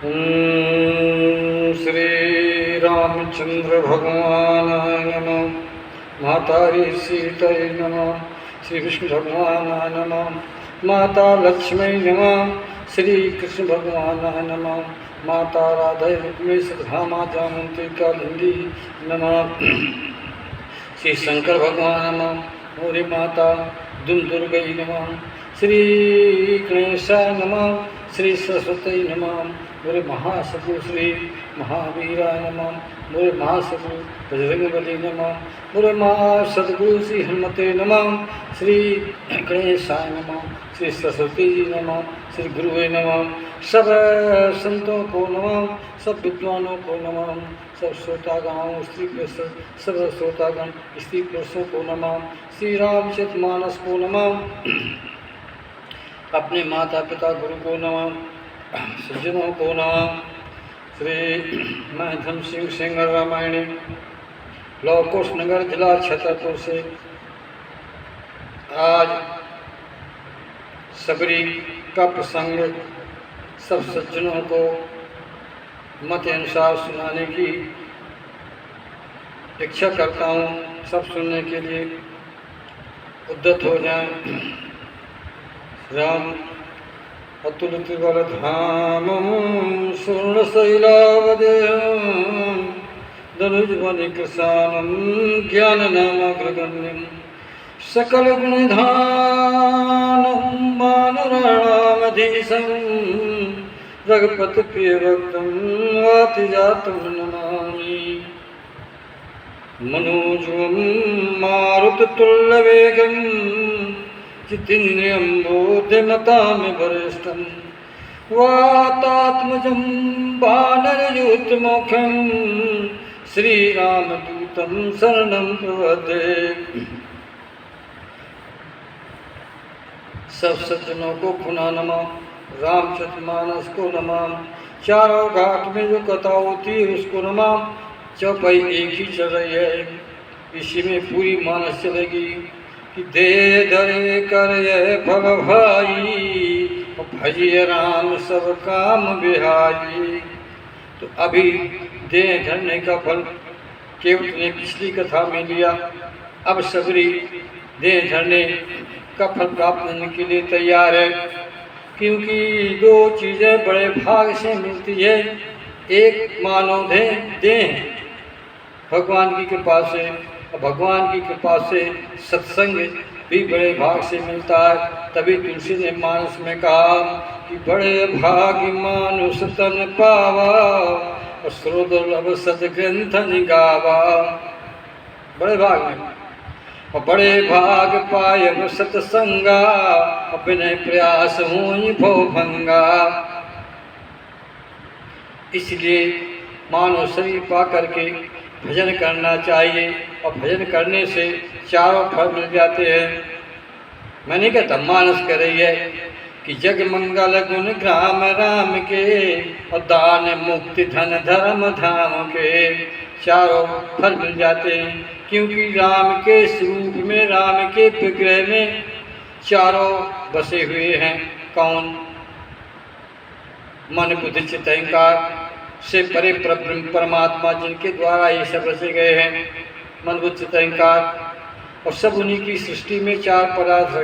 श्री रामचंद्र भगवानाय नमः। माता सीताय नमः। श्री विष्णु भगवानाय नमः। माता लक्ष्मी नमः। श्री कृष्ण भगवानाय नमः। माता राधा रुक्मिणी सतभामा जामंती कालिंदी नमः। श्री शंकर भगवान नमः। मोरी माता दुम दुर्गई नमः। श्री गणेशाय नमः। श्री सरस्वती नमः। मोरे महासगु श्री महावीराय नमः। मोरे महासगु बजरंगबली नमः। मोरे महासदगुरु श्री हनुमते नमः। श्री गणेशाय नमः। श्री सरस्वती जी नमः। श्री गुरुवे नमः। सब संतों को नमः। सब विद्वानों को नमः। सब श्रोतागण स्त्री पुरुष सब श्रोतागण स्त्री पुरुषों को नमः। श्री रामचरितमानस को नमः। अपने माता पिता गुरु को नमः। सज्जनों को नमः। श्री मैं धन सिंह सिंगर रामायणी लौकुश नगर जिला छतरपुर से आज सबरी का प्रसंग सब सज्जनों को मत अनुसार सुनाने की इच्छा करता हूँ। सब सुनने के लिए उद्यत हो जाएं। राम अतुलित बलधामं स्वर्णशैलावदेहं धनुजवनकृशानं ज्ञाननामग्रगण्यं सकलगुणधानं वानराणामधीशं रघुपतिप्रियभक्तं वातिजातं नमामि। मनोजवं मारुततुल्यवेगं जितेन्द्रियं बुद्धिमतां वरिष्ठं वातात्मजं वानरयूथमुखं श्रीरामदूतं शरणं प्रपद्ये। सब सज्जनों को पुनः नमः। रामचरितमानस को नमः। चारों घाट में जो कथा होती है उसको नमः। चौपाई एक ही चल रही है, इसी में पूरी मानस चलेगी कि दे धरे कर ये फल भाई भजिए राम सब काम बिहाई। तो अभी दे धरने का फल केवट ने पिछली कथा में लिया। अब सबरी दे धरने का फल प्राप्त करने के लिए तैयार है, क्योंकि दो चीज़ें बड़े भाग से मिलती है। एक मानव देह भगवान की कृपा से, भगवान की कृपा से सत्संग भी बड़े भाग से मिलता है। तभी तुलसी ने मानस में कहा कि बड़े भाग्य मानुष तन पावा और श्रोदुर्लभ सदग्रंथ निगावा। बड़े भाग में और बड़े भाग पाय सत्संगा अपने प्रयास हुई भवभंगा। इसलिए मानव शरीर पा करके भजन करना चाहिए और भजन करने से चारों फल मिल जाते हैं। मैं नहीं कहता मानस कर रही है कि जग मंगल गुण ग्राम राम के और दान मुक्ति धन धर्म धाम के चारों फल मिल जाते हैं, क्योंकि राम के स्वरूप में राम के विग्रह में चारों बसे हुए हैं। कौन? मन बुद्धि चित्त अहंकार से परे परमात्मा, जिनके द्वारा ये सब रचे गए हैं। मन बुद्धि चित्त अहंकार और सब उन्हीं की सृष्टि में चार पदार्थ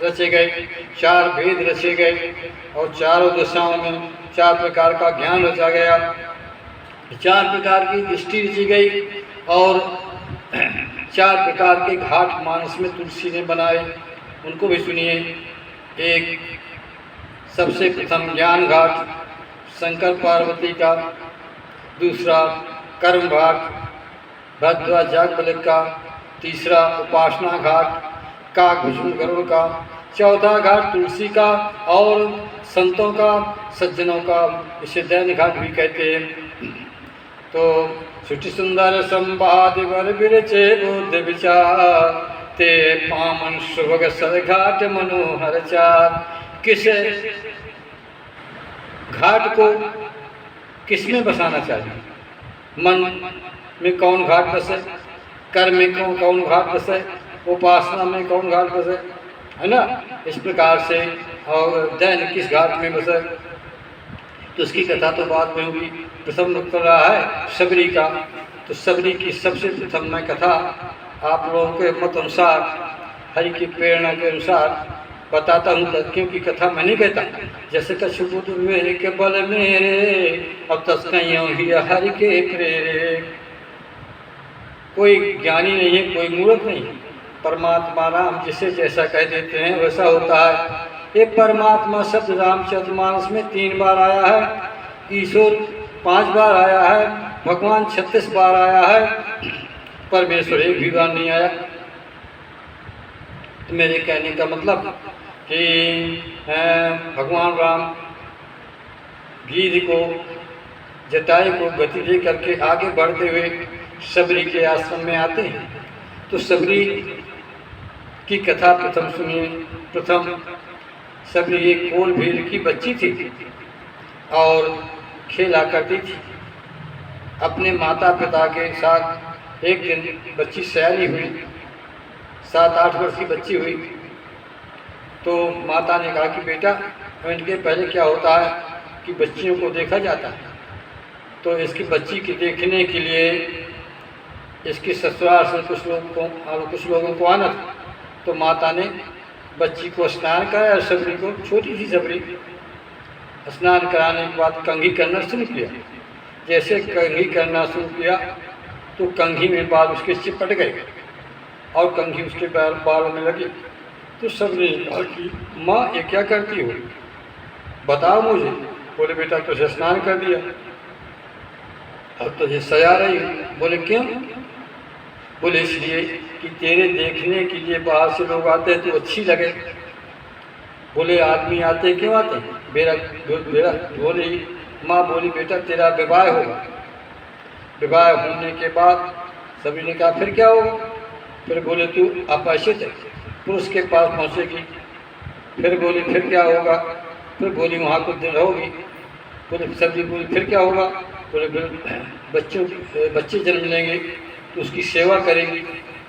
रचे गए, चार भेद रचे गए और चारों दिशाओं में चार प्रकार का ज्ञान रचा गया, चार प्रकार की दृष्टि रची गई और चार प्रकार के घाट मानस में तुलसी ने बनाए। उनको भी सुनिए। एक सबसे प्रथम ज्ञान घाट शंकर पार्वती का, दूसरा कर्म घाट भरद्वाज जागबलिक का, तीसरा उपासना घाट काकभूषण गरुड़ का, चौथा घाट तुलसी का और संतों का सज्जनों का, इसे दैन्य घाट भी कहते हैं। तो सुटि सुंदर संवाद वर बिरचे बुद्ध विचार ते पामन सुभग सरघाट मनोहर चार। किस घाट को किसमें बसाना चाहिए? मन में कौन घाट बसे, कर्म में कौन घाट बसे, उपासना में कौन घाट बसे, है ना। इस प्रकार से और दैन किस घाट में बसे। तो उसकी कथा तो बाद में होगी। प्रथम उत्तर रहा है सबरी का, तो सबरी की सबसे प्रथम मैं कथा आप लोगों के मत अनुसार, हरि की प्रेरणा के अनुसार बताता हूँ, क्योंकि कथा मैं नहीं कहता। जैसे कछुबुध हुए के बल मेरे, अब तस्कैयों ही हरि के प्रेरे। कोई ज्ञानी नहीं है, कोई मूर्ख नहीं, परमात्मा राम जिसे जैसा कह देते हैं वैसा होता है। ये परमात्मा शब्द रामचरितमानस में 3 बार आया है, ईश्वर 5 बार आया है, भगवान 36 बार आया है, परमेश्वर एक भी बार नहीं आया। तो मेरे कहने का मतलब कि भगवान राम गिद्ध को, जटायु को गति दे करके आगे बढ़ते हुए सबरी के आश्रम में आते हैं। तो सबरी की कथा प्रथम सुनिए। प्रथम सबरी एक कोल भील की बच्ची थी और खेला करती थी अपने माता पिता के साथ। एक दिन बच्ची सयानी हुई, 7-8 वर्ष की बच्ची हुई, तो माता ने कहा कि बेटा, इनके पहले क्या होता है कि बच्चियों को देखा जाता है, तो इसकी बच्ची के देखने के लिए इसके ससुराल से कुछ लोगों को आना था। तो माता ने बच्ची को स्नान कराया। सबरी को, छोटी सी सबरी, स्नान कराने के बाद कंघी करना शुरू किया। जैसे कंघी करना शुरू किया तो कंघी में बाल उसके चिपट गए और कंघी उसके बालों में लगी। तो सबरी ने कहा कि माँ ये क्या करती हो, बताओ मुझे। बोले बेटा तुझे स्नान कर दिया, अब तुझे सजा रही हूँ। बोले क्यों? बोले इसलिए कि तेरे देखने के लिए बाहर से लोग आते हैं तो अच्छी लगे। बोले आदमी आते क्यों आते हैं? मेरा बोली माँ बोली बेटा तेरा विवाह होगा। विवाह होने के बाद सभी ने कहा फिर क्या होगा? फिर बोले तू अपरिचित है, पुरुष के पास पहुँचेगी। फिर बोली फिर क्या होगा? फिर बोली वहाँ कुछ दिन रहोगी। बोले सब्जी बोली फिर क्या होगा? बोले बच्चे जन्म लेंगे तो उसकी सेवा करेंगी।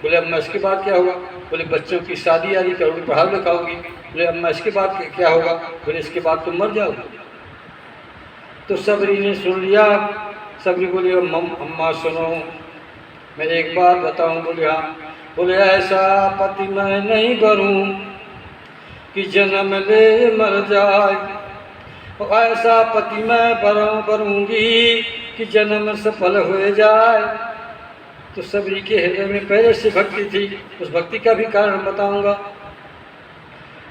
बोले अब मैं इसके बाद क्या होगा? बोले बच्चों की शादी आदि करोगी, पढ़ा लिखाओगी। बोले अब मैं इसके बाद क्या होगा? बोले इसके बाद तुम मर जाओगे। तो सबरी ने सुन लिया। सबरी बोली अम्मा सुनो, मैं एक बात बताऊं। बोले हाँ। बोले ऐसा पति मैं नहीं करूं कि जन्म ले मर जाए, और ऐसा पति मैं करूंगी कि जन्म सफल हो जाए। तो सबरी के हृदय में पहले से भक्ति थी, उस भक्ति का भी कारण बताऊंगा।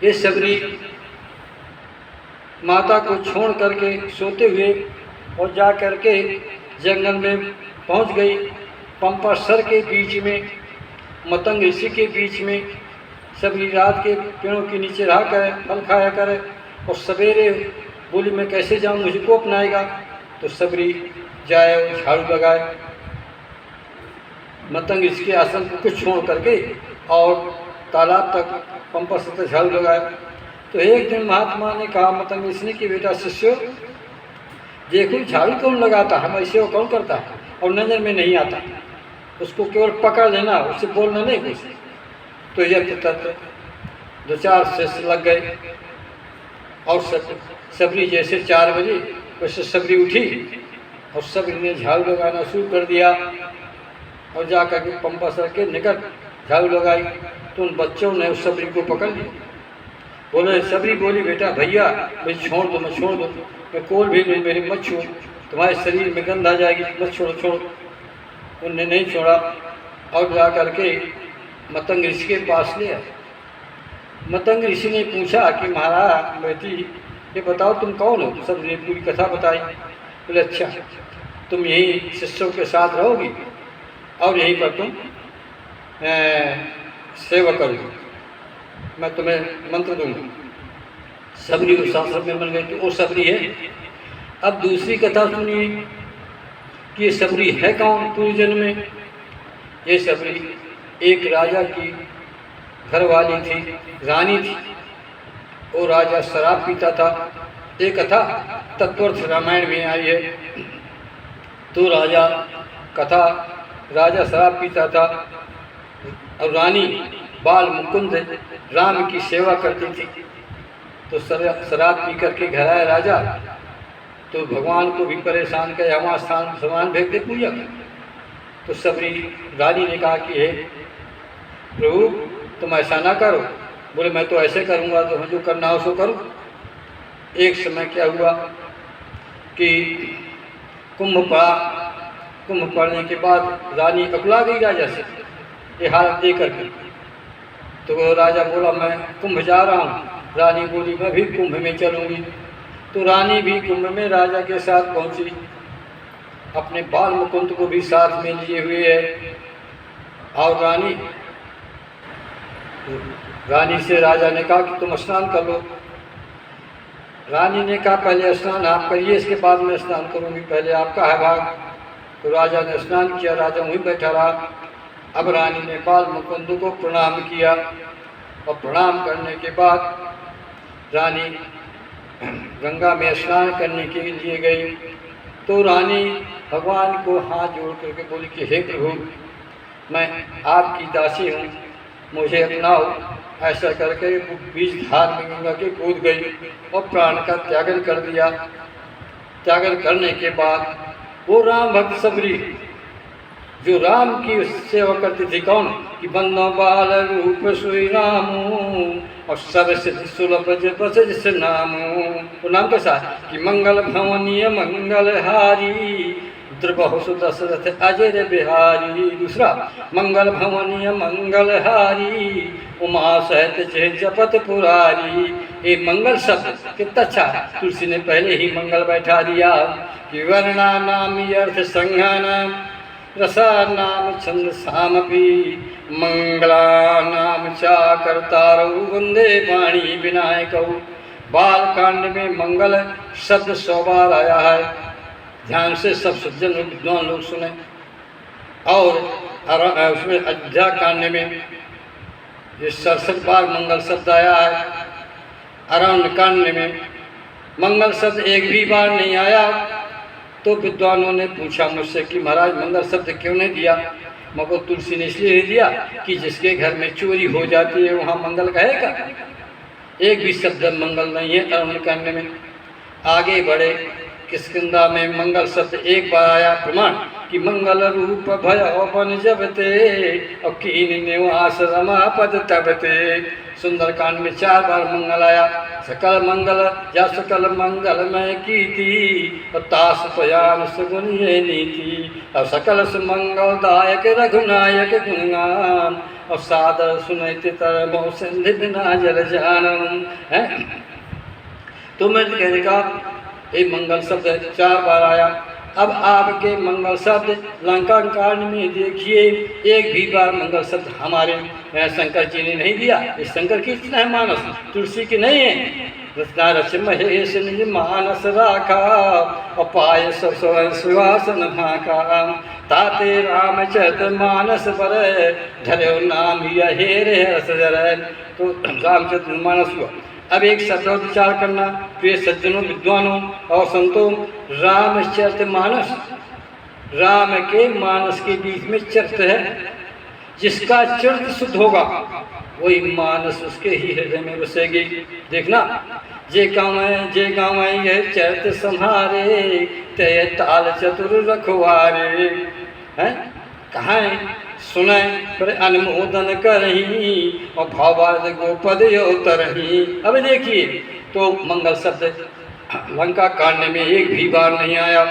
ये सबरी माता को छोड़ करके सोते हुए और जा करके जंगल में पहुंच गई। पंपासर के बीच में, मतंग ऋषि के बीच में सबरी रात के पेड़ों के नीचे रहा करे, फल खाया करे, और सवेरे बोली मैं कैसे जाऊं, मुझे को अपनाएगा। तो सबरी जाए, झाड़ू लगाए, मतंग ऋषि के आश्रम को कुछ छोड़ करके और तालाब तक पंपासर तक झाड़ू लगाए। तो एक दिन महात्मा ने कहा मतंग ऋषि ने कि बेटा शिष्य देखो झाड़ू कौन लगाता है, ऐसे वो कौन करता है और नज़र में नहीं आता, उसको केवल पकड़ लेना, उससे बोलना नहीं कुछ। तो यह तत्व 2-4 शिष्य लग गए और सबरी जैसे 4 बजे वैसे सबरी उठी और सबरी ने झाड़ू लगाना शुरू कर दिया और जा कर के पंपासर के निकट झाड़ू लगाई। तो उन बच्चों ने उस सबरी को पकड़ लिया। बोले सबरी बोली बेटा भैया मैं छोड़ दो, मैं छोड़ दो, मैं कोल भी नहीं, मेरी मत छोड़, तुम्हारे शरीर में गंध आ जाएगी, मत छोड़ो छोड़ो। उनने नहीं छोड़ा और जा करके मतंग ऋषि के पास ले आए। मतंग ऋषि ने पूछा कि महाराज बेटी ये बताओ तुम कौन हो? तो सबने पूरी कथा बताई। बोले अच्छा तुम यही शिष्यों के साथ रहोगी और यहीं पर तुम सेवा करोगी, मैं तुम्हें मंत्र दूंगा। सबरी उस आश्रम में बन गई। तो वो सबरी है। अब दूसरी कथा सुनिए कि ये सबरी है कौन पूर्व जन्म में। ये सबरी एक राजा की घरवाली थी, रानी थी। वो राजा शराब पीता था। एक कथा तत्वर्थ रामायण में आई है। तो राजा शराब पीता था और रानी बाल मुकुंद राम की सेवा करती थी। तो शराब पी करके घर आया राजा। तो भगवान को भी परेशान करे, हमारा स्थान सामान भेज दे पूजा कर। तो सबरी रानी ने कहा कि हे प्रभु तुम ऐसा ना करो। बोले मैं तो ऐसे करूँगा, तो जो करना हो सो करो। एक समय क्या हुआ कि कुंभ पड़ा। कुंभ पड़ने के बाद रानी अकुला गई राजा से ये हालत दे करके। तो राजा बोला मैं कुंभ जा रहा हूँ। रानी बोली मैं भी कुंभ में चलूँगी। तो रानी भी कुंभ में राजा के साथ पहुँची, अपने बाल मुकुंद को भी साथ में लिए हुए है। और रानी से राजा ने कहा कि तुम स्नान कर लो। रानी ने कहा पहले स्नान आप करिए, इसके बाद मैं स्नान करूँगी, पहले आपका है भाग। तो राजा ने स्नान किया, राजा वहीं बैठा रहा। अब रानी ने बाल मुकुंद को प्रणाम किया और प्रणाम करने के बाद रानी गंगा में स्नान करने के लिए गई। तो रानी भगवान को हाथ जोड़ करके बोली कि हे प्रभु मैं आपकी दासी हूँ, मुझे अपनाओ। ऐसा करके बीच धार में गंगा के कूद गई और प्राण का त्यागन कर दिया। त्यागन करने के बाद वो राम भक्त सबरी जो राम की सेवा करती थी, कौन कि बंदो बाल रूप सुई रामू और सब सिद्ध सुलभ जिस नामू। वो नाम कैसा है कि मंगल भवनीय मंगल हारी द्रबहु दशरथ अजय बिहारी। दूसरा मंगल भवनीय मंगल हारी उमा सहित जपत पुरारी। ये मंगल शब्द कितना अच्छा है, तुलसी ने पहले ही मंगल बैठा दिया कि वर्णा नाम अर्थ संज्ञा नाम रसा नाम छंद सामपी मंगला नाम चा करतारौ वंदे वाणी विनायकौ। बाल कांड में मंगल शब्द 100 बार आया है। ध्यान से सब सज्जन विद्वान लोग सुने। और उसमें अयोध्या कांड में ये 67 बार मंगल शब्द आया है। अरण्य कांड में मंगल शब्द एक भी बार नहीं आया। तो विद्वानों ने पूछा मुझसे कि महाराज मंगल शब्द क्यों नहीं दिया। मगर तुलसी ने इसलिए नहीं दिया कि जिसके घर में चोरी हो जाती है वहाँ मंगल कहेगा। एक भी शब्द मंगल नहीं है अरण्य कांड में। आगे बढ़े किष्किंधा में मंगल शब्द एक बार आया। प्रमाण कि मंगल रूप भय बन जबते और कीन निवास रमापद तबते। सुंदरकांड में 4 बार मंगल आया। सकल मंगल या सकल मंगल में कीती और तास पयान सुगुन ये नीति। और सकल सुमंगलदायक रघुनायक गुणगान और सादर सुनते तरमो सिंधि बिना जल जानम है। तो मैं कहने का ये मंगल शब्द 4 बार आया। अब आपके मंगल शब्द लंका कांड में देखिए एक भी बार मंगल शब्द हमारे शंकर जी ने नहीं दिया। ये शंकर की इतना है मानस, तुलसी की नहीं है। रचना रच महेश निज मानस राखा और पाय सुवासन भाका। ताते रामचरित मानस पर धरे नाम हेरे रस जर। तो रामचरित मानस हुआ। अब एक शब्द विचार करना प्रिय सज्जनों विद्वानों और संतों। रामचरितमानस, राम के मानस के बीच में चरित्र है। जिसका चरित्र शुद्ध होगा वही मानस उसके ही हृदय में बसेगी। देखना जे गाँव यह चरित्र संहारे ते ताल चतुर रखवारे हैं। कहाँ है सुने पर अनुमोदन करही और भावार्थ गोपद तरही। अब देखिए तो मंगल शब्द लंका कांड में एक भी बार नहीं आया।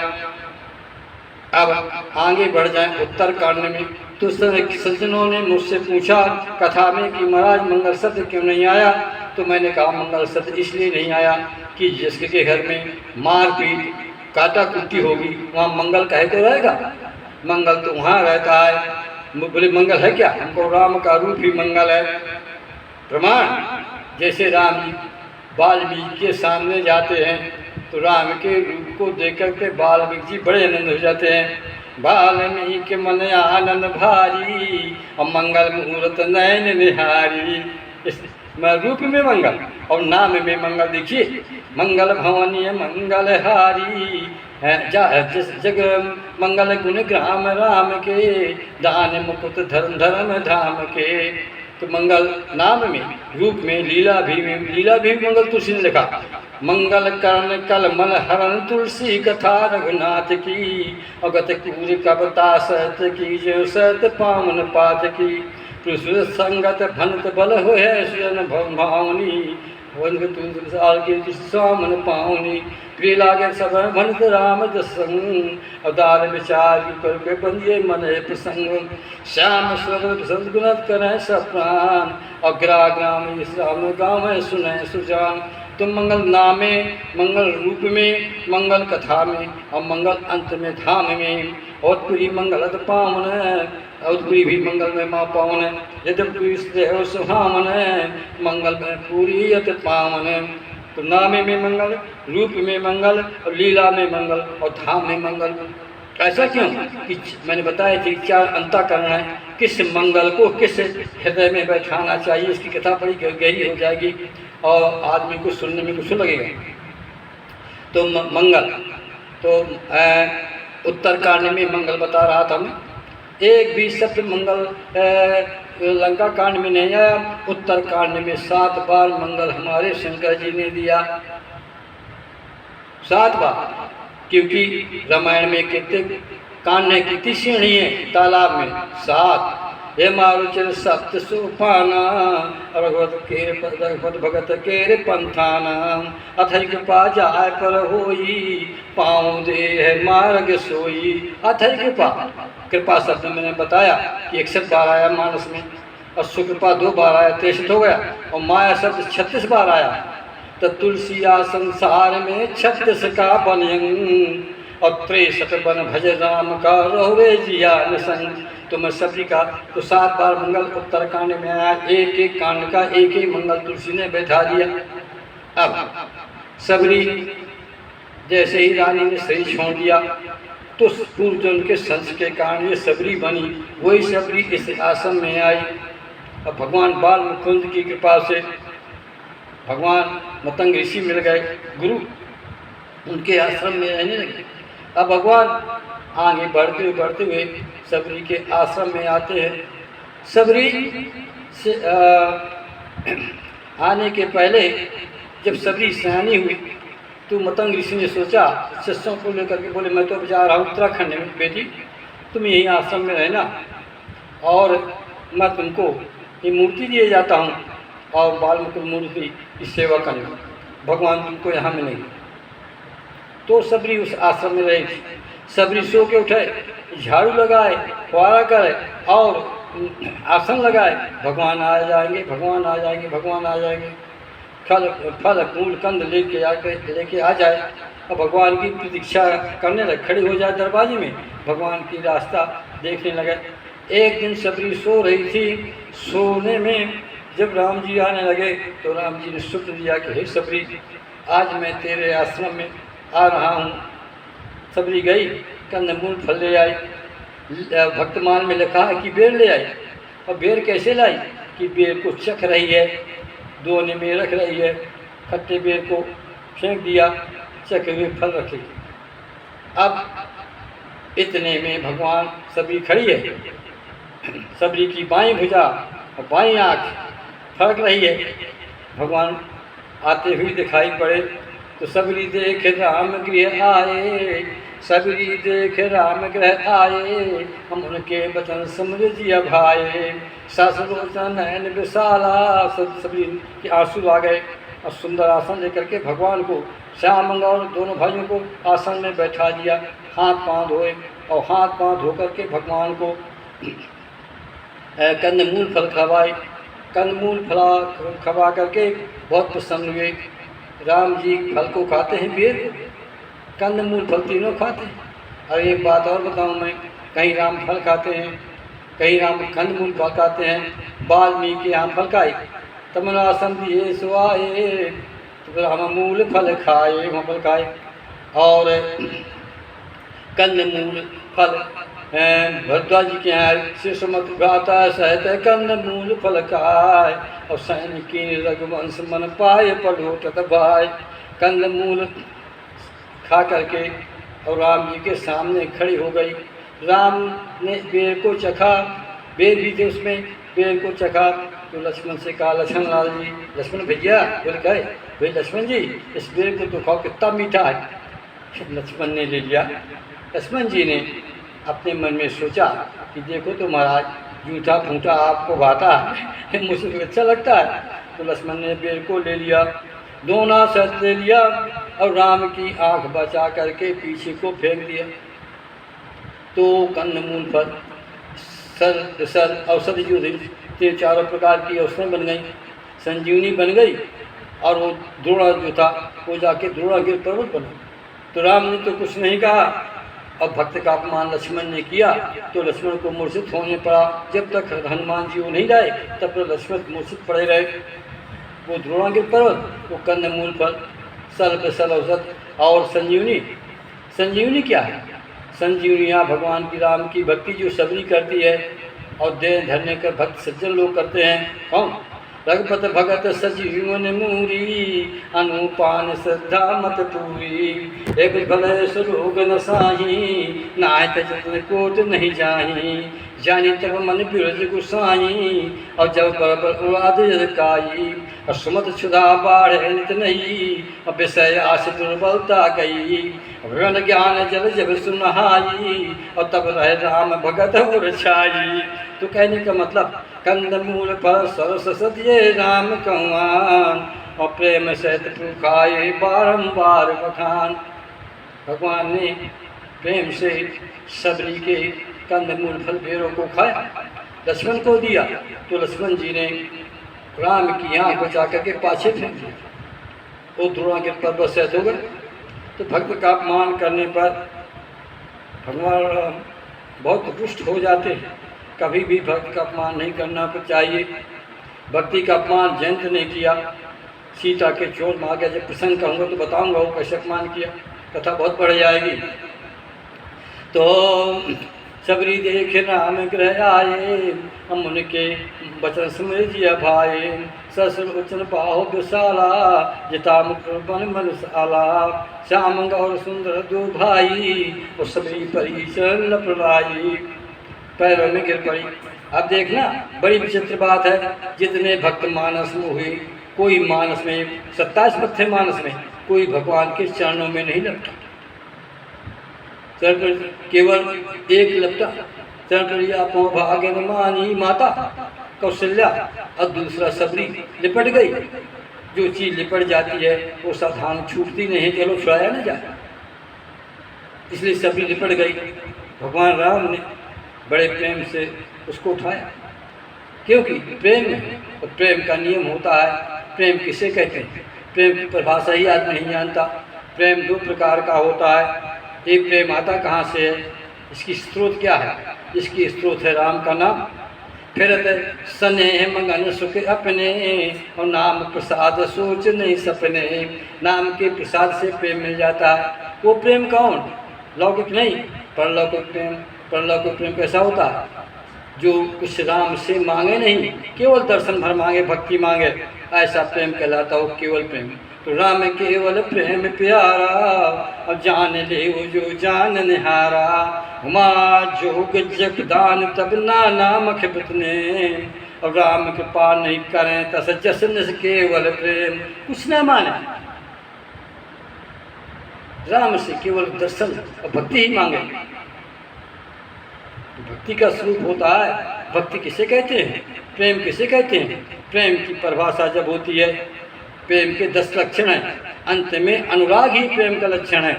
अब आगे बढ़ जाएं उत्तर कांड में। तो सज्जनों ने मुझसे पूछा कथा में कि महाराज मंगल शब्द क्यों नहीं आया। तो मैंने कहा मंगल शब्द इसलिए नहीं आया कि जिसके घर में मारपीट काटा कुटी होगी वहाँ मंगल कहे तो रहेगा। मंगल तो वहाँ रहता है। बोले मंगल है क्या, हमको राम का रूप ही मंगल है। प्रमाण जैसे राम जी वाल्मीकि के सामने जाते हैं तो राम के रूप को देख कर के वाल्मीकि जी बड़े आनंद हो जाते हैं। वाल्मीकि मन आनंद भारी और मंगल मुहूर्त नयन निहारी। इस रूप में मंगल और नाम में मंगल। देखिए मंगल भवनीय मंगल हारी जग मंगल गुण ग्राम राम के दान मुकुट धर्म धर्म धाम के। तो मंगल नाम में, रूप में, लीला भी मंगल तुलसी ने लिखा। मंगल करण कल मल हरण तुलसी कथा रघुनाथ की, अगत कूर कबता सत की, जो सत पावन पात की, पुरुष संगत भनत बल हो है सुजन भावनी, वंग तुलसाल के सामन पावनी, प्रिय लागे सब भनत राम दसंग, अवतार विचार करके बंदिए मन है प्रसंग, श्याम स्वर सदगुणत करें सब प्राण, अग्राग्राम राम गाँव है सुने सुजान। तो मंगल नामे, मंगल रूप में, मंगल कथा में, और मंगल अंत में धाम में, औतपुरी मंगलत पावन, औतपुरी भी मंगल में माँ पावन, यद्यपि सुहावन, मंगल में पूरी यत पावन। तो नामे में मंगल, रूप में मंगल, और लीला में मंगल, और धाम में मंगल। ऐसा क्यों कि मैंने बताया थी 4 अंतःकरण है, किस मंगल को किस हृदय में बैठाना चाहिए, इसकी कथा बड़ी गहरी हो जाएगी और आदमी को सुनने में कुछ लगेगा। तो मंगल, तो उत्तरकांड में मंगल बता रहा था मैं, एक भी शब्द मंगल लंका कांड में नहीं आया, उत्तरकांड में 7 बार मंगल हमारे शंकर जी ने दिया, 7 बार। क्योंकि रामायण में कितने कांड है, कितनी श्रेणी है, तालाब में 7, हे मारुचर सप्त सोपाना, रघुवत भगत केर पंथाना, अथई कृपा जाय पर होई, पाँव दे है मार्ग सोई। अथई कृपा, कृपा शब्द मैंने बताया कि 61 बार आया मानस में, और सुकृपा 2 बार आया, 63 हो गया, और माया शब्द 36 बार आया। तो तुलसिया संसार में 36 का बनयंग, और 63 बन भज राम का रोवे जिया संग। तो मैं सबरी का तो 7 बार मंगल उत्तरकांड में आया, एक एक कांड का एक ही मंगल तुलसी ने बैठा दिया। अब सबरी जैसे ही रानी ने शरीर छोड़ दिया, तो पूर्व जन्म के संस के कारण ये सबरी बनी, वही सबरी इस आश्रम में आई। अब भगवान बाल मुकुंद की कृपा से भगवान मतंग ऋषि मिल गए, गुरु, उनके आश्रम में रहने लगे। अब भगवान आगे बढ़ते हुए सबरी के आश्रम में आते हैं। सबरी से आने के पहले जब सबरी सयानी हुई, तो मतंग ऋषि ने सोचा, शिष्यों को लेकर के बोले, मैं तो जा रहा हूँ उत्तराखंड में, बेटी तुम यहीं आश्रम में रहना, और मैं तुमको ये मूर्ति दिए जाता हूँ, और बालमुकुंद मूर्ति की सेवा करना, भगवान तुमको यहाँ मिलेंगे। तो सबरी उस आश्रम में रही। सबरी सो के उठे, झाड़ू लगाए, फुआरा करे और आसन लगाए, भगवान आ जाएंगे, भगवान आ जाएंगे, भगवान आ जाएंगे। फल फूल कंद लेके आ जाए, और भगवान की प्रतीक्षा करने लगे, खड़ी हो जाए दरवाजे में, भगवान की रास्ता देखने लगे। एक दिन सबरी सो रही थी, सोने में जब राम जी आने लगे, तो राम जी ने स्वप्न दिया कि हे सबरी, आज मैं तेरे आश्रम में आ रहा हूँ। सबरी गई, कंदमूल फल ले आई, भक्तमान में लिखा है कि बेर ले आई। और बेर कैसे लाई कि बेर को चख रही है, दोने में रख रही है, खट्टे बेर को फेंक दिया, चखे हुए फल रखे। अब इतने में भगवान सबरी खड़ी है, सबरी की बाईं भुजा और बाईं आँख फड़क रही है, भगवान आते हुए दिखाई पड़े। तो सबरी देख राम गृह आए, सबरी देख राम गृह आए, हम उनके वचन समझ जिया भाए, सासलोचन नयन विशाला। सबरी के आंसू आ गए, और सुंदर आसन लेकर के भगवान को, श्याम और दोनों भाइयों को आसन में बैठा दिया, हाथ पाँव धोए, और हाथ पाँव धो करके भगवान को कंदमूल फल खवाए। कंदमूल फला खवा करके बहुत प्रसन्न हुए। राम जी फल को खाते हैं, बेर कंदमूल फल तीनों खाते हैं। और एक बात और बताऊं मैं, कहीं राम फल खाते हैं, कहीं राम कंदमूल फल खाते हैं। वाल्मीकि यहाँ फल खाए, तमनासन दिए सुआए, तो राम मूल फल खाए, वहाँ फल खाए। और कंदमूल फल भरद्वाज जी के यहाँ शिशुमत गाता सहत कंदमूल फल खाए, और सैनिकी रघुवंश मन पाए पढ़ोटत भाई। कंदमूल खा करके और राम जी के सामने खड़ी हो गई। राम ने बेर को चखा, बेर भी थे उसमें, बेर को चखा, तो लक्ष्मण से कहा, लक्ष्मण लाल जी, लक्ष्मण भैया बोले कहे भाई लक्ष्मण जी इस बेर को तो खाओ, कितना मीठा है। लक्ष्मण ने ले लिया। लक्ष्मण जी ने अपने मन में सोचा कि देखो तो महाराज जूठा फूटा आपको भाता है, मुझे तो अच्छा लगता है। तो लक्ष्मण ने बेर को ले लिया, दोना सच ले लिया और राम की आंख बचा करके पीछे को फेंक दिया। तो कंदमूल पर सर औषधि जो थी चारों प्रकार की औषधि बन गई, संजीवनी बन गई, और वो द्रोणा जो था वो जाके द्रोणागिरि पर्वत बना। तो राम ने तो कुछ नहीं कहा। अब भक्त का अपमान लक्ष्मण ने किया तो लक्ष्मण को मूर्छित होने पड़ा। जब तक हनुमान जी वो नहीं लाए तब तक लक्ष्मण मूर्छित पड़े रहे। वो द्रोणागिरि पर्वत, वो कंदमूल पर सल औषध और संजीवनी। संजीवनी क्या है? संजीवनियाँ भगवान की राम की भक्ति जो सबरी करती है और देह धरने कर भक्त सज्जन लोग करते हैं। कौन? रघुपत भगत सजीवन मूरी, अनुपान श्रद्धा मत पूरी। एक भले सुरोग न साही, नायत जतन कोट नहीं जाही। जानी तब मन बिरज गुसाई, और जब पर उड़ाद काई। और सुमत क्षुधा बाढ़ नित नहीं, और विषय आश दुर्बलता गई। वन ज्ञान जल जब सुनहाई, और तब रह राम भगत उर छाई। तो कहने का मतलब कंदमूल पर सरस सदिये राम कौआन, और प्रेम सहित पुखाए बारंबार बखान। भगवान ने प्रेम से सबरी के कंदमूल फल बेरों को खाया, लक्ष्मण को दिया। तो लक्ष्मण जी ने राम की आँख बचा करके पाछे फेंक दिया। वो द्रोणागिरि पर्वत सहित हो गए। तो भक्त का अपमान करने पर भगवान बहुत रुष्ट हो जाते हैं। कभी भी भक्त का अपमान नहीं करना चाहिए। भक्ति का अपमान जयंत ने किया, सीता के चोर मार गया। जब प्रसंग कहूँगा तो बताऊँगा वो कैसे अपमान किया, कथा बहुत बढ़ जाएगी। तो सबरी देख राम ग्रह आए, हम उनके बचन समझिया भाए। ससुर उचन पाहो विशाला, जिता मुख बन मनसाला। श्याम गौर सुंदर दो भाई, और सबरी परी चरण लपड़ाई। पैरों में गिर पड़ी। अब देखना बड़ी विचित्र बात है, जितने भक्त मानस में हुए, कोई मानस में 27 भक्त थे मानस में, कोई भगवान के चरणों में नहीं लपटा। केवल एक लपटा। चरण भाग्य मानी माता कौशल्या, और दूसरा सबरी लिपट गई। जो चीज़ लिपट जाती है वो सावधान छूटती नहीं, चलो छुड़ाया ना जाए, इसलिए सबरी लिपट गई। भगवान राम ने बड़े प्रेम से उसको उठाया, क्योंकि प्रेम है। और प्रेम का नियम होता है। प्रेम किसे कहते हैं? प्रेम की परिभाषा ही आदमी नहीं जानता। प्रेम दो प्रकार का होता है। एक प्रेम आता कहाँ से है, इसकी स्रोत क्या है? इसकी स्रोत है राम का नाम। फिर स्नेह मंगन सुख अपने, और नाम प्रसाद सोच नहीं सपने। नाम के प्रसाद से प्रेम मिल जाता है। वो प्रेम कौन? लौकिक नहीं, परलौकिक प्रेम। परलौकिक प्रेम कैसा होता है? जो कुछ राम से मांगे नहीं, केवल दर्शन भर मांगे, भक्ति मांगे, ऐसा प्रेम कहलाता हो केवल प्रेम। तो राम केवल प्रेम प्यारा, अब जान ले वो जो जान निहारा। हुमा जोग जगदान तब नाना मख बतने, और राम कृपा नहीं करें तस जसन केवल प्रेम। कुछ न माने, राम से केवल दर्शन और भक्ति ही मांगे। भक्ति का स्वरूप होता है। भक्ति किसे कहते हैं? प्रेम किसे कहते हैं? प्रेम की परिभाषा जब होती है, प्रेम के 10 लक्षण हैं, अंत में अनुराग ही प्रेम का लक्षण है।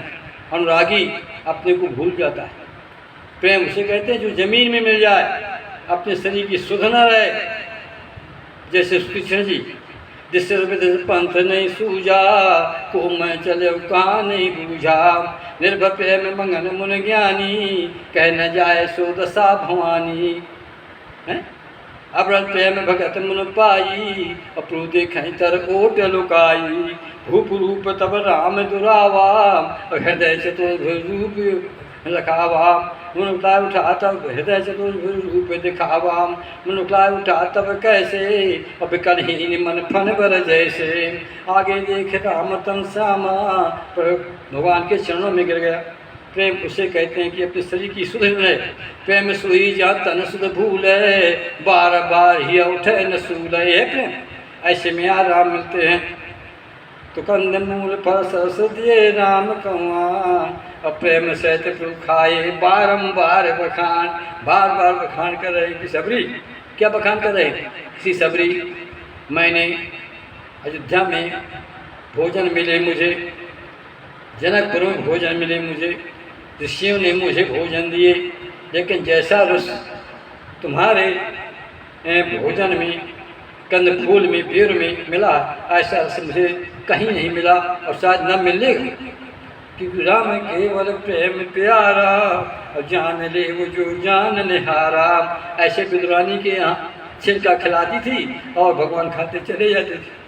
अनुरागी अपने को भूल जाता है। प्रेम उसे कहते हैं जो जमीन में मिल जाए, अपने शरीर की सुध न रहे। जैसे कृष्ण जी, जिससे पंथ नहीं सूझा, को मैं चले कहाँ नहीं बूझा। निर्भय प्रेम मंगन मुन ज्ञानी, कह न जाए सो दशा भवानी। है अबरल प्रेम भगत मुन पाई, अपरू देखें तर ओट लुकाई। भूप रूप तब राम दुरावा, हृदय चतुर्भुज रूप लखावा। मनुखला उठा तब हृदय चतुर्भुज रूप दिखावा। मनुखला उठा तब कैसे, अब कन्हीन मन फन बर जैसे। आगे देख राम तन श्यामा, पर भगवान के चरणों में गिर गया। प्रेम उसे कहते हैं कि अपने शरीर की सुध रहे। प्रेम सोई जा तन सुध भूले, बार बार ही उठे न सूले। है प्रेम, ऐसे में यार राम मिलते हैं तो कंद मूल पर सरस दिए राम कौआ। और प्रेम सहित प्रभु खाए बारंबार बखान, बार बार बखान कर रहे कि सबरी। क्या बखान कर रहे कि सबरी, मैंने अयोध्या में भोजन मिले मुझे, जनकपुर में भोजन मिले मुझे, ऋषियों ने मुझे भोजन दिए, लेकिन जैसा रस तुम्हारे भोजन में, कंद फूल में, पेड़ में मिला, ऐसा रस मुझे कहीं नहीं मिला और शायद न मिलेगा। क्योंकि राम केवल प्रेम प्यारा, और जान ले वो जो जान निहारा। ऐसे विद्रानी के यहाँ छिलका खिलाती थी और भगवान खाते चले जाते थे।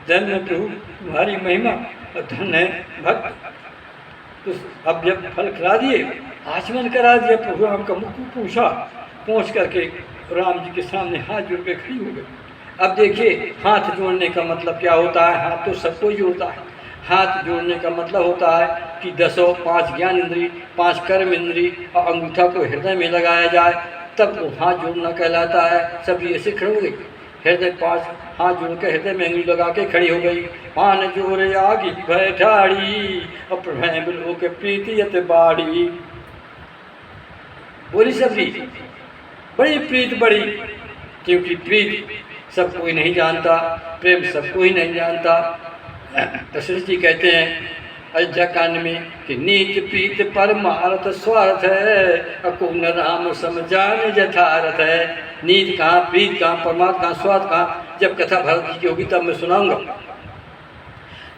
धन्य प्रभु तुम्हारी महिमा और धन्य है भक्त। तो अब जब फल खिला दिए, आचमन करा दिया, प्रभु राम का मुख पूछा, पहुँच करके राम जी के सामने हाथ जोड़ के खड़ी हो गई। अब देखिए, हाथ जोड़ने का मतलब क्या होता है? हाथ तो सबको जोड़ता है। हाथ जोड़ने का मतलब होता है कि 5 ज्ञान इंद्री, 5 कर्म इंद्री और अंगूठा को हृदय में लगाया जाए, तब वो हाथ जोड़ना कहलाता है। सब ऐसे खड़े हो गई, हृदय 5 हाथ जोड़ के हृदय में अंगुली लगा के खड़ी हो गई। पान जोरे आगे बैठाड़ी, और प्रभय बिलो के प्रीतियत बाड़ी। बोली सबरी, बड़ी प्रीत बड़ी, क्योंकि प्रीत सब कोई नहीं जानता, प्रेम सब कोई नहीं जानता। दशरथ जी कहते हैं अयोध्या कांड में कि नीत प्रीत परमार्थ स्वार्थ है, अकुन राम समझान यथार्थ है। नीत कहाँ, प्रीत कहाँ, परमार्थ कहाँ, स्वार्थ कहाँ? जब कथा भरत जी की होगी तब मैं सुनाऊंगा।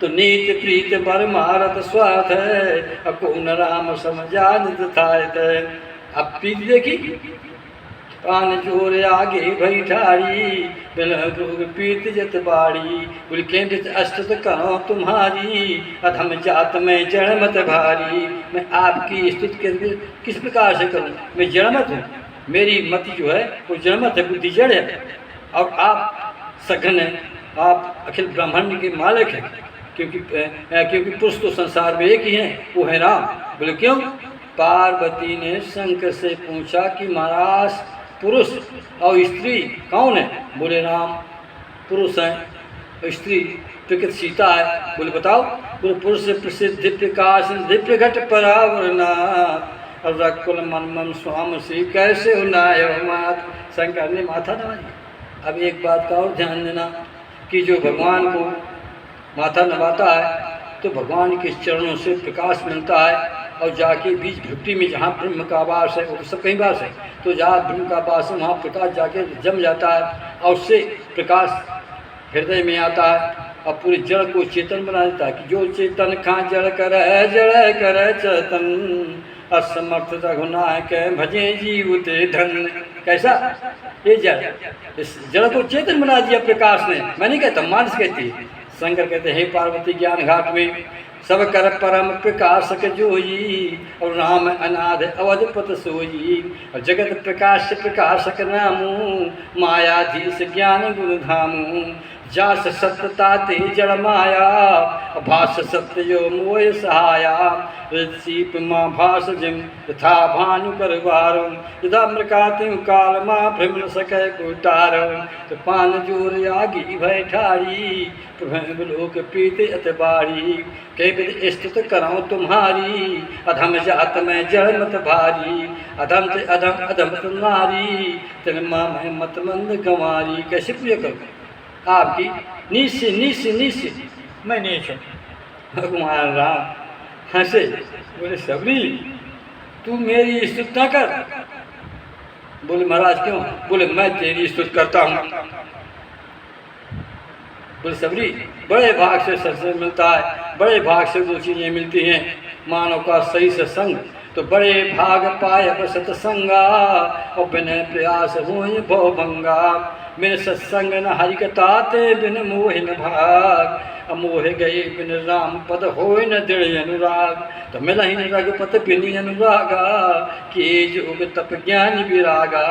तो नीत प्रीत परमार्थ स्वार्थ है, अकुन राम समझान यथार्थ है। अब प्रीत देखी, पान जोर आगे बैठाड़ी, पीत जत बाड़ी। बोले के अष्ट करो तुम्हारी, अधम जात में जड़मत भारी। मैं आपकी स्तुति किस प्रकार से करूं? मैं जड़मत हूँ, मेरी मति जो है वो जड़मत है, बुद्धि जड़ है, और आप सघन हैं, आप अखिल ब्रह्मांड के मालिक हैं। क्योंकि पुरुष तो संसार में एक ही हैं, वो है राम। बोले क्यों? पार्वती ने शंकर से पूछा कि महाराज पुरुष और स्त्री कौन है? बोले राम पुरुष हैं, स्त्री प्रकृत सीता है। बोले बताओ? बोले पुरुष से प्रसिद्ध दिव्य प्रकाश दिव्य घट परावरना, और रकुल मन मन स्वाम से कैसे उनाय मात। शंकर ने माथा नवा दिया। अब एक बात का और ध्यान देना कि जो भगवान को माथा नवाता है तो भगवान के चरणों से प्रकाश मिलता है, और जाके बीच भक्ति में जहाँ ब्रह्म का वास है, वो सब कहीं वास है, तो जहाँ ब्रह्म का वास है वहाँ प्रकाश जाके जम जाता है, और उससे प्रकाश हृदय में आता है और पूरे जड़ को चेतन बना देता है। कि जो चेतन खा जड़ कर चेतन, असमर्थ रघुनायक भजे जीव ते धन। कैसा? ये जड़, इस जड़ को चेतन बना दिया प्रकाश ने। मैं नहीं कहता, मानस कहती है। शंकर कहते हैं, हे पार्वती ज्ञान घाट में सब कर परम प्रकाशक जोई, और राम अनाथ अवधपत सोई। और जगत प्रकाश प्रकाशक नामू, मायाधीश ज्ञान गुण धामू। जास सत्यता ते जड़ माया, भाष सत्य जो मोय सहाया। ऋषिप माँ भाष जिम यथा भानु करवारो, यथा मृकातिम काल माँ भ्रमण सकै कुटारो। तो पान जोर आगी बैठाड़ी, लोक प्रीति अतबाड़ी। कई विध स्तुत करो तुम्हारी, अधम जात में जड़ मत भारी। अधम से अधम अधम नारी, तेन माँ मैं मत मंद गंवारी। कैसे पूजा करूँ आपकी? निश्चय निश्चय निश्चय मैं नीच हूँ। भगवान राम हंसे, बोले सबरी तू मेरी स्तुति ना कर। बोले महाराज क्यों? बोले मैं तेरी स्तुति करता हूँ। बोले सबरी बड़े भाग से सत्संग मिलता है, बड़े भाग से वो चीज़ें मिलती हैं, मानव का सही सत्संग। तो बड़े भाग पाए सत्संगा, और बिन प्रयास हो भव भंगा। मेरे सत्संग न हरि कताते, बिन मोह न भाग। अमोह गए बिन राम पद होय न दृढ़ अनुराग। तो मिला ही न रघुपत बिन अनुरागा, कि जोग तप ज्ञान विरागा।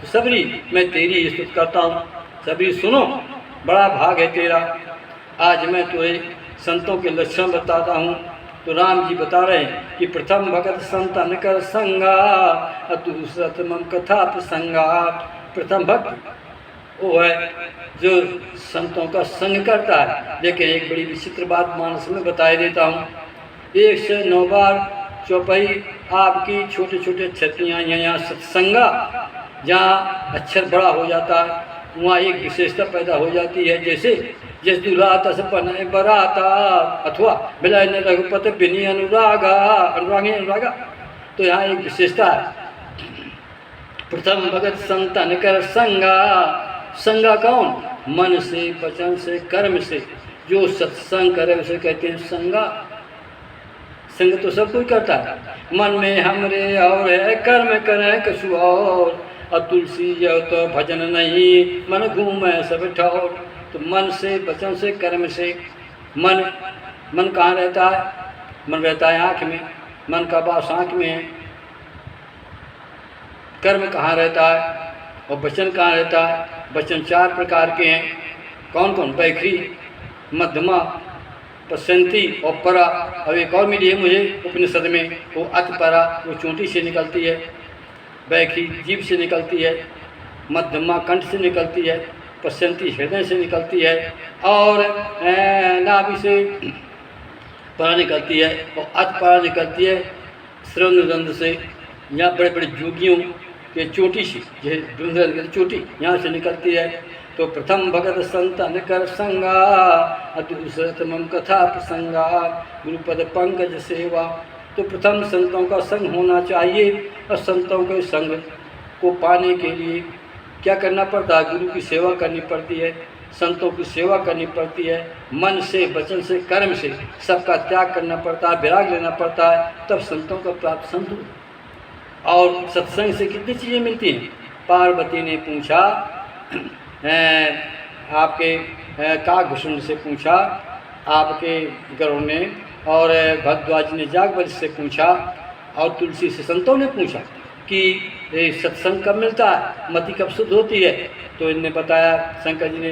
तो सबरी मैं तेरी स्तुति करता हूँ। सबरी सुनो, बड़ा भाग है तेरा। आज मैं तुझे संतों के लक्षण बताता हूँ। तो राम जी बता रहे हैं कि प्रथम भगत संतन कर संगा दूसरत मम कथा प्रसंगा। प्रथम भक्त वो है जो संतों का संग करता है। लेकिन एक बड़ी विचित्र बात मानस में बताई देता हूँ। 109 बार चौपाई आपकी छोटे छोटे अक्षर यहाँ सत्संगा, जहाँ अक्षर बड़ा हो जाता है वहाँ एक विशेषता पैदा हो जाती है। जैसे जस दूल्हा तस पन बराता अथवा बिलय न रघुपत बिनी अनुरागा अनुरागा, तो यहाँ एक विशेषता है। प्रथम भगत संतन कर संगा। संगा कौन? मन से, वचन से, कर्म से। जो सत्संग करे उसे कहते हैं संगा। संग तो सब कोई करता है। मन में हमरे और है, कर्म करें कछु और तुलसी जो तो भजन नहीं, मन घूमे सब ठौर। तो मन से, वचन से, कर्म से। मन कहाँ रहता है? मन रहता है आँख में, मन का वास आँख में है। कर्म कहाँ रहता है? और वचन कहाँ रहता है? वचन 4 प्रकार के हैं। कौन कौन? वैखरी, मध्यमा, पश्चंती और परा। अब एक और मिली है मुझे उपनिषद में, वो अतपरा, वो चोटी से निकलती है। वैखरी जीभ से निकलती है, मध्यमा कंठ से निकलती है, पश्चंती हृदय से निकलती है और नाभि से परा निकलती है और अतपरा निकलती है श्रवणरंध्र से। यहाँ बड़े बड़े जोगियों के चोटी से, जैसे चोटी यहाँ से निकलती है। तो प्रथम भगत संतन कर संगा दूसरत मम कथा प्रसंगा गुरुपद पंकज सेवा। तो प्रथम संतों का संग होना चाहिए। और संतों के संग को पाने के लिए क्या करना पड़ता है? गुरु की सेवा करनी पड़ती है, संतों की सेवा करनी पड़ती है। मन से, वचन से, कर्म से सबका त्याग करना पड़ता है, विराग लेना पड़ता है, तब संतों का प्राप्त संत हो। और सत्संग से कितनी चीज़ें मिलती हैं? पार्वती ने पूछा आपके काकभूषण से पूछा, आपके गरुड़ ने, और भरद्वाज ने जागवत से पूछा, और तुलसी से संतों ने पूछा कि सत्संग कब मिलता है, मति कब शुद्ध होती है। तो इनने बताया शंकर जी ने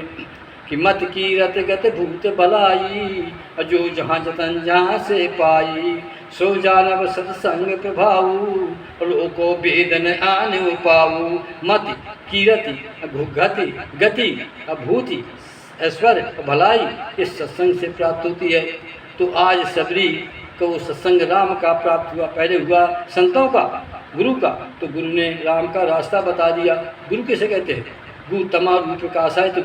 कि मत की रत गत भूत भलाई जो जहाँ जतन जहाँ से पाई सो जानव सत्संग प्रभाऊ लोको वेदन आन पाऊ। मत कीरति गति गति अभूति ऐश्वर्य भलाई इस सत्संग से प्राप्त होती है। तो आज सबरी को सत्संग राम का प्राप्त हुआ, पहले हुआ संतों का, गुरु का। तो गुरु ने राम का रास्ता बता दिया। गुरु किसे कहते हैं? गुरु तमाम प्रकाशाय। तो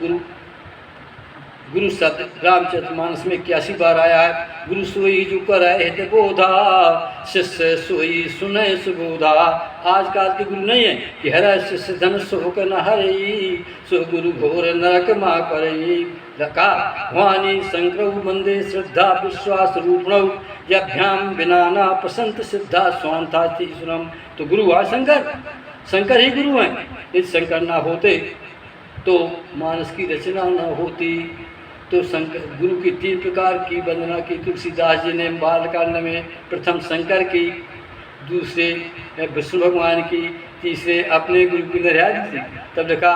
गुरु शब्द रामचरितमानस में 81 बार आया है। गुरु सोई जो करे हित बोधा शिष्य सोई सुने सुबोधा। आजकल के गुरु नहीं है कि हर शिष्य धनुष होकर न हरई सो गुरु घोर नरक माँ करई लका वाणी शंकर मंदे श्रद्धा विश्वास रूपण यभ्याम बिना प्रसंत सिद्धा स्वांथा तीसरम। तो गुरु है शंकर, शंकर ही गुरु हैं। यदि शंकर ना होते तो मानस की रचना न होती। तो शंकर गुरु की 3 प्रकार की वंदना की तुलसीदास जी ने बालकांड में। प्रथम शंकर की, दूसरे विष्णु भगवान की, तीसरे अपने गुरु की नरियाद थी। तब लिखा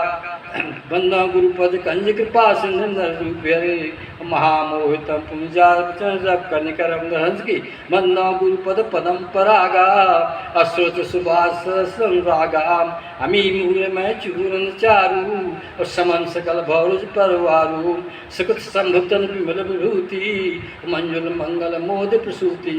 वंदा गुरुपद कंज कृपा सिंधु महामोहितम पुंजाकर्णिकरम हंस की वंदा गुरुपद पदम परागा अश्रोत सुभाष रागा अमी मूल में चूरन चारू और समन सकल भौरज परवारू सुकृत संभुतन विमल विभूति मंजुल मंगल मोद प्रसूति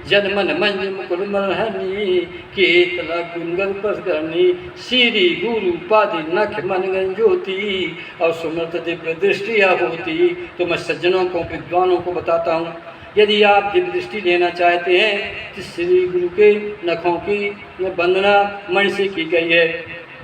जनमन मंज मुकुल मनहनी केतला गुंगल प्रसकरणी श्री गुरु पादि नख मन ज्योति और सुमृत दिव्य दृष्टिया होती। तो मैं सज्जनों को, विद्वानों को बताता हूँ, यदि आप दिव्य दृष्टि लेना चाहते हैं तो श्री गुरु के नखों की वंदना मणि से की गई है।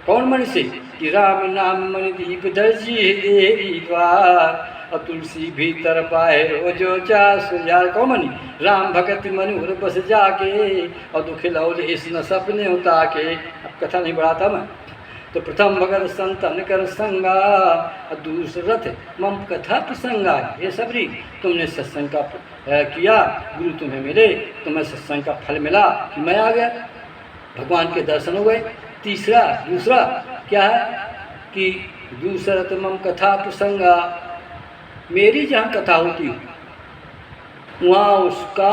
कौन मणि से? कि राम नाम मणि दीप दर्जी देरी द्वार और तुलसी भीतर पाए रोजो 4,000। कौन मणि? राम भगत मनोहर बस जाके और दुख लौल इस न सपने उता के। अब कथा नहीं बढ़ाता मैं। तो प्रथम भगत संतन कर संगा दूसरथ मम कथा प्रसंगा। ये सबरी तुमने सत्संग का किया, गुरु तुम्हें मिले, तुम्हें सत्संग का फल मिला कि मैं आ गया, भगवान के दर्शन हो गए। दूसरा क्या है कि दूसरथ मम कथा प्रसंगा, मेरी जहाँ कथा होती हो वहाँ उसका